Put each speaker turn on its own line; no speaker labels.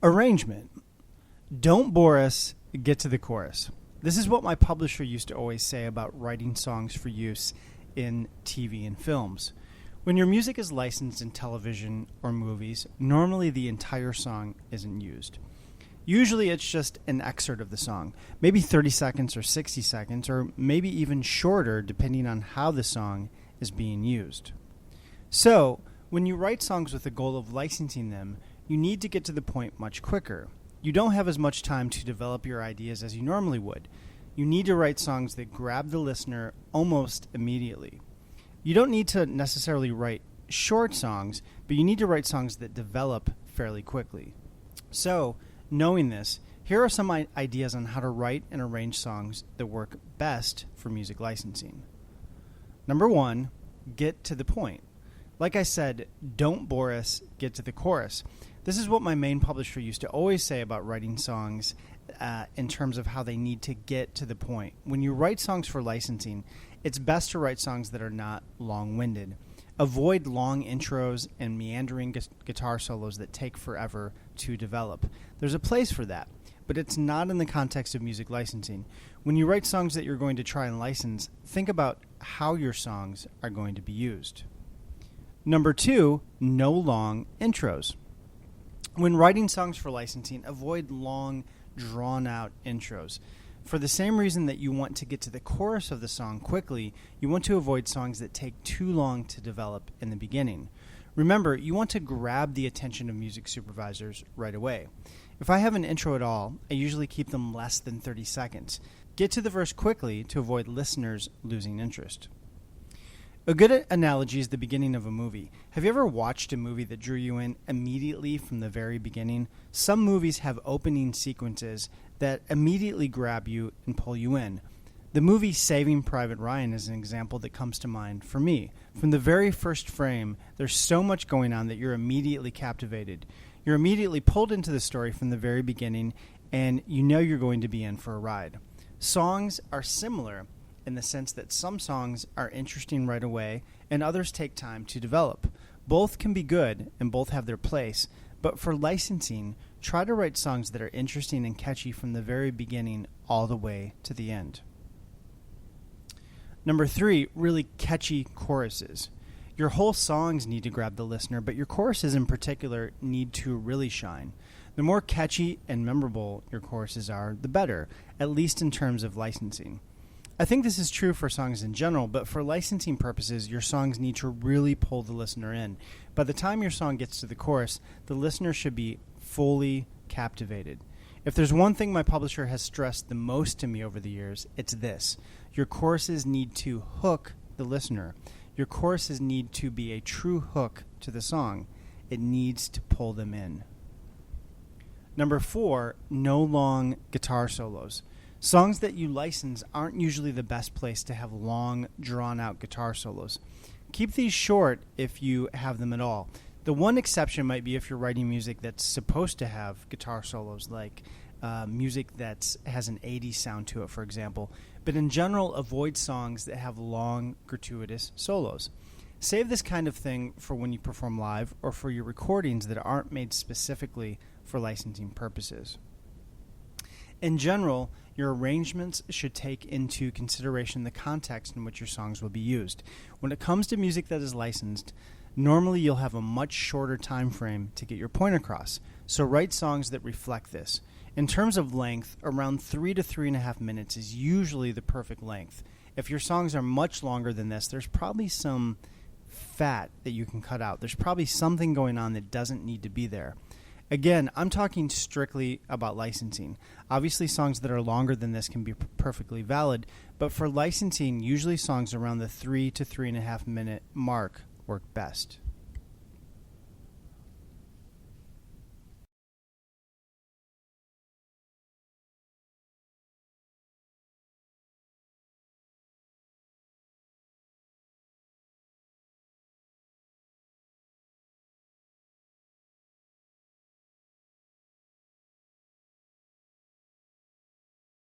Arrangement. Don't bore us, get to the chorus. This is what my publisher used to always say about writing songs for use in TV and films. When your music is licensed in television or movies, normally the entire song isn't used. Usually it's just an excerpt of the song, maybe 30 seconds or 60 seconds, or maybe even shorter depending on how the song is being used. So, when you write songs with the goal of licensing them, you need to get to the point much quicker. You don't have as much time to develop your ideas as you normally would. You need to write songs that grab the listener almost immediately. You don't need to necessarily write short songs, but you need to write songs that develop fairly quickly. So, knowing this, here are some ideas on how to write and arrange songs that work best for music licensing. Number 1, get to the point. Like I said, don't bore us, get to the chorus. This is what my main publisher used to always say about writing songs in terms of how they need to get to the point. When you write songs for licensing, it's best to write songs that are not long-winded. Avoid long intros and meandering guitar solos that take forever to develop. There's a place for that, but it's not in the context of music licensing. When you write songs that you're going to try and license, think about how your songs are going to be used. Number 2, no long intros. When writing songs for licensing, avoid long, drawn-out intros. For the same reason that you want to get to the chorus of the song quickly, you want to avoid songs that take too long to develop in the beginning. Remember, you want to grab the attention of music supervisors right away. If I have an intro at all, I usually keep them less than 30 seconds. Get to the verse quickly to avoid listeners losing interest. A good analogy is the beginning of a movie. Have you ever watched a movie that drew you in immediately from the very beginning? Some movies have opening sequences that immediately grab you and pull you in. The movie Saving Private Ryan is an example that comes to mind for me. From the very first frame, there's so much going on that you're immediately captivated. You're immediately pulled into the story from the very beginning, and you know you're going to be in for a ride. Songs are similar in the sense that some songs are interesting right away and others take time to develop. Both can be good and both have their place, but for licensing, try to write songs that are interesting and catchy from the very beginning all the way to the end. Number 3, really catchy choruses. Your whole songs need to grab the listener, but your choruses in particular need to really shine. The more catchy and memorable your choruses are, the better, at least in terms of licensing. I think this is true for songs in general, but for licensing purposes, your songs need to really pull the listener in. By the time your song gets to the chorus, the listener should be fully captivated. If there's one thing my publisher has stressed the most to me over the years, it's this. Your choruses need to hook the listener. Your choruses need to be a true hook to the song. It needs to pull them in. Number 4, no long guitar solos. Songs that you license aren't usually the best place to have long, drawn-out guitar solos. Keep these short if you have them at all. The one exception might be if you're writing music that's supposed to have guitar solos, like music that has an 80s sound to it, for example. But in general, avoid songs that have long, gratuitous solos. Save this kind of thing for when you perform live or for your recordings that aren't made specifically for licensing purposes. In general, your arrangements should take into consideration the context in which your songs will be used. When it comes to music that is licensed, normally you'll have a much shorter time frame to get your point across, so write songs that reflect this. In terms of length, around 3 to 3.5 minutes is usually the perfect length. If your songs are much longer than this, there's probably some fat that you can cut out. There's probably something going on that doesn't need to be there. Again, I'm talking strictly about licensing. Obviously, songs that are longer than this can be perfectly valid, but for licensing, usually songs around the 3 to 3.5 minute mark work best.